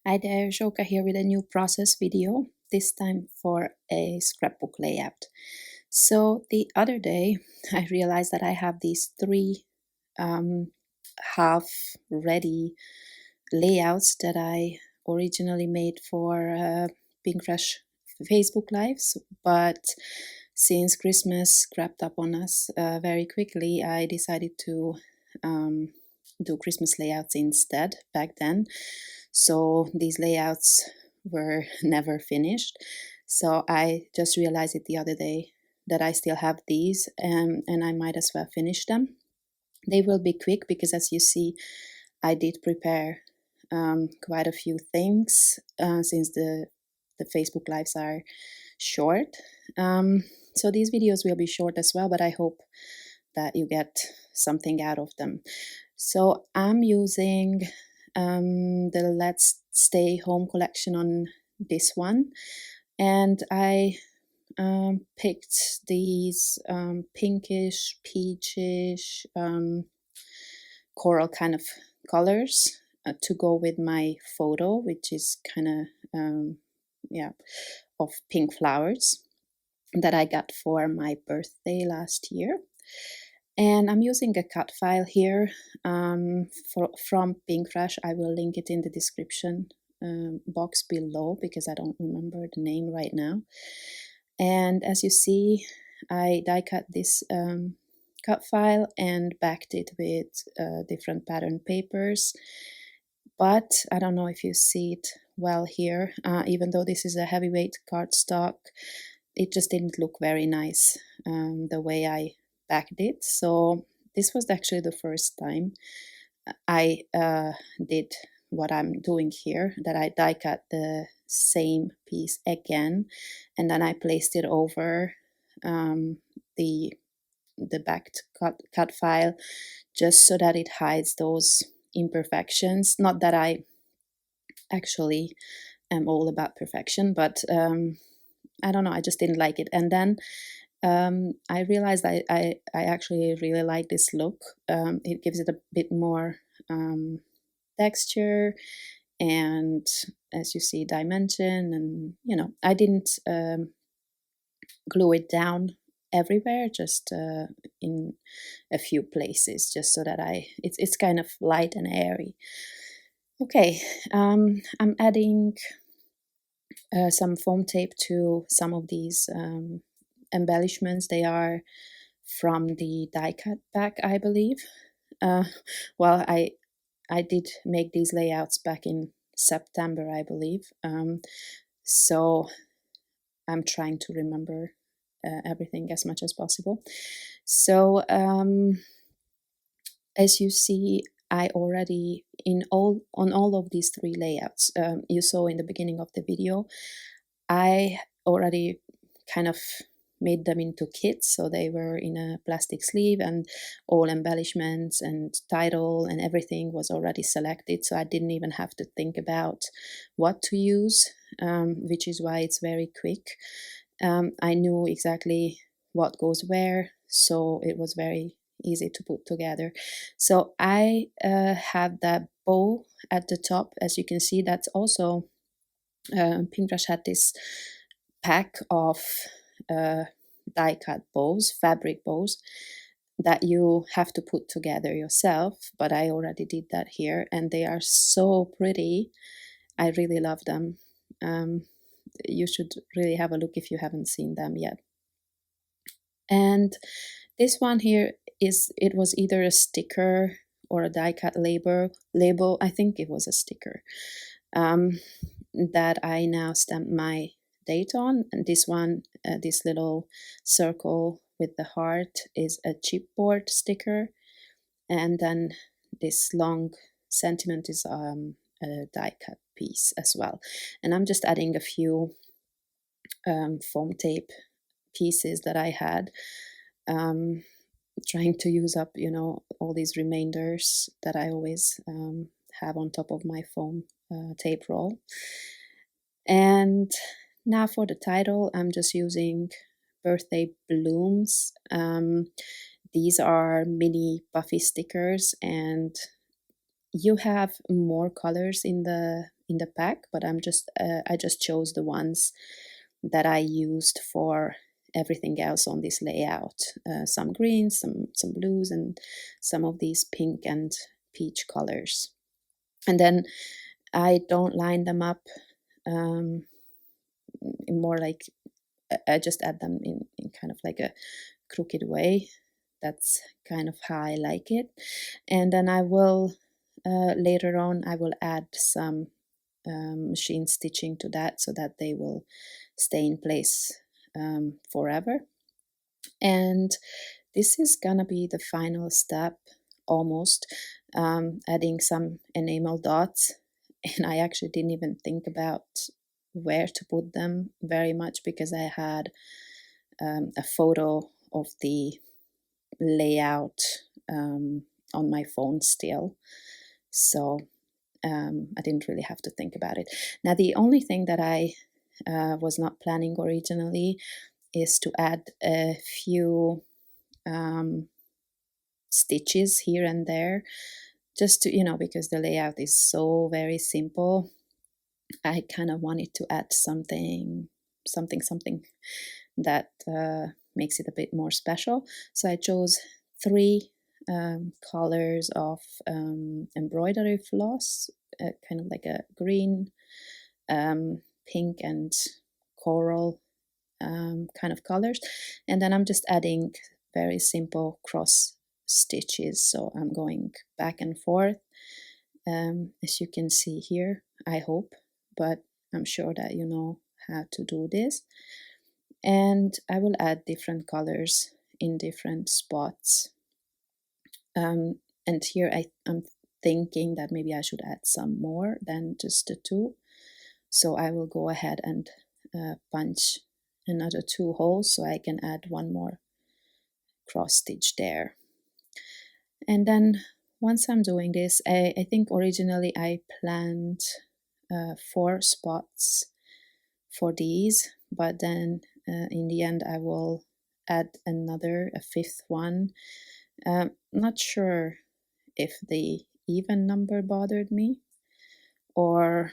Hi there, Shoka here with a new process video, this time for a scrapbook layout. So the other day I realized that I have these three half-ready layouts that I originally made for Pinkfresh Facebook Lives, but since Christmas crept up on us very quickly, I decided to do Christmas layouts instead back then. So these layouts were never finished. So I just realized it the other day that I still have these and I might as well finish them. They will be quick because, as you see, I did prepare quite a few things since the Facebook Lives are short. So these videos will be short as well, but I hope that you get something out of them. So I'm using the Let's Stay Home collection on this one, and I picked these pinkish, peachish, coral kind of colors to go with my photo, which is kind of of pink flowers that I got for my birthday last year. And I'm using a cut file here from Pinkfresh. I will link it in the description box below because I don't remember the name right now. And as you see, I die cut this cut file and backed it with different pattern papers. But I don't know if you see it well here. Even though this is a heavyweight cardstock, it just didn't look very nice the way I backed it. So this was actually the first time I did what I'm doing here, that I die cut the same piece again, and then I placed it over the backed cut file, just so that it hides those imperfections. Not that I actually am all about perfection, but I don't know, I just didn't like it. And then I realized I actually really like this look. It gives it a bit more texture and, as you see, dimension. And I didn't glue it down everywhere, just in a few places, just so that it's kind of light and airy. Okay, I'm adding some foam tape to some of these embellishments. They are from the die cut pack, I believe. Well, I did make these layouts back in September, I believe. So I'm trying to remember everything as much as possible. So as you see, I already on all of these three layouts you saw in the beginning of the video, I already kind of made them into kits. So they were in a plastic sleeve, and all embellishments and title and everything was already selected. So I didn't even have to think about what to use, which is why it's very quick. I knew exactly what goes where, so it was very easy to put together. So I have that bow at the top, as you can see. That's also Pinkfresh had this pack of die cut bows, fabric bows, that you have to put together yourself, but I already did that here, and they are so pretty. I really love them. You should really have a look if you haven't seen them yet. And this one here it was either a sticker or a die cut label. I think it was a sticker that I now stamped my date on. And this one, this little circle with the heart, is a chipboard sticker, and then this long sentiment is a die cut piece as well. And I'm just adding a few foam tape pieces that I had, trying to use up all these remainders that I always have on top of my foam tape roll. And now for the title, I'm just using birthday blooms. These are mini Puffy stickers, and you have more colors in the in the pack, but I just chose the ones that I used for everything else on this layout. Some greens, some blues, and some of these pink and peach colors. And then I don't line them up more like, I just add them in kind of like a crooked way. That's kind of how I like it. And then I will, later on, I will add some machine stitching to that so that they will stay in place forever. And this is gonna be the final step, almost, adding some enamel dots. And I actually didn't even think about where to put them very much because I had a photo of the layout on my phone still. So I didn't really have to think about it. Now, the only thing that I was not planning originally is to add a few stitches here and there, just to, because the layout is so very simple. I kind of wanted to add something that makes it a bit more special. So I chose 3 colors of embroidery floss, kind of like a green, pink, and coral kind of colors. And then I'm just adding very simple cross stitches. So I'm going back and forth, as you can see here, I hope, but I'm sure that you know how to do this. And I will add different colors in different spots. And here I'm thinking that maybe I should add some more than just the 2. So I will go ahead and punch another 2 holes so I can add 1 more cross stitch there. And then once I'm doing this, I think originally I planned 4 spots for these, but then in the end I will add a 5th one. Not sure if the even number bothered me, or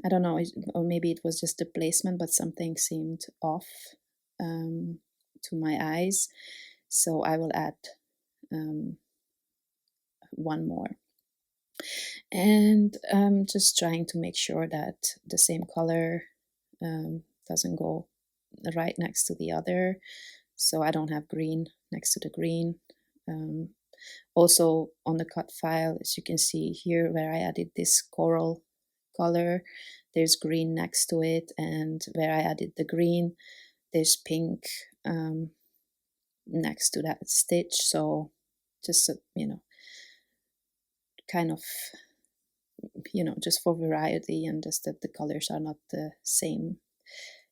I don't know, or maybe it was just the placement, but something seemed off to my eyes. So I will add 1 more. And just trying to make sure that the same color doesn't go right next to the other, so I don't have green next to the green. Also on the cut file, as you can see here where I added this coral color, there's green next to it, and where I added the green, there's pink next to that stitch. So just kind of just for variety, and just that the colors are not the same,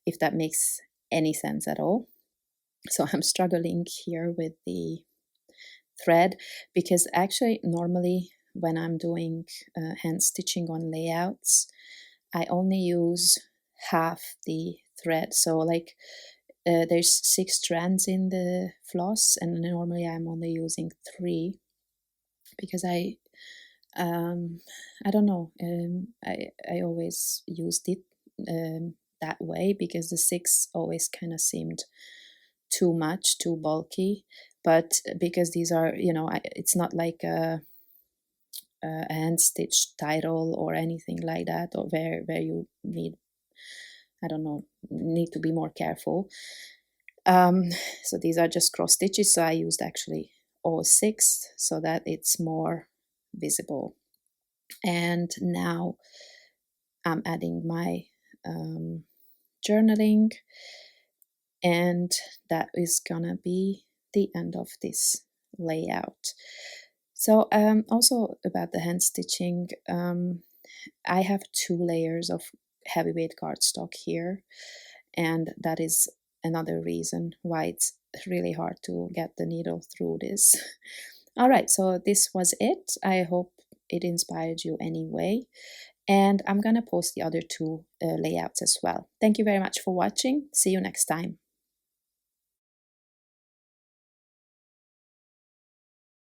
if that makes any sense at all. So I'm struggling here with the thread, because actually normally when I'm doing hand stitching on layouts, I only use half the thread. So like there's 6 strands in the floss, and normally I'm only using 3 because I don't know, I always used it that way because the 6 always kind of seemed too much, too bulky. But because these are, it's not like a hand stitched title or anything like that, or where you need, I don't know, need to be more careful. So these are just cross stitches, so I used actually all 6 so that it's more visible. And now I'm adding my journaling, and that is gonna be the end of this layout. So also about the hand stitching, I have 2 layers of heavyweight cardstock here, and that is another reason why it's really hard to get the needle through this. All right, so this was it. I hope it inspired you anyway, and I'm gonna post the other 2 layouts as well. Thank you very much for watching. See you next time.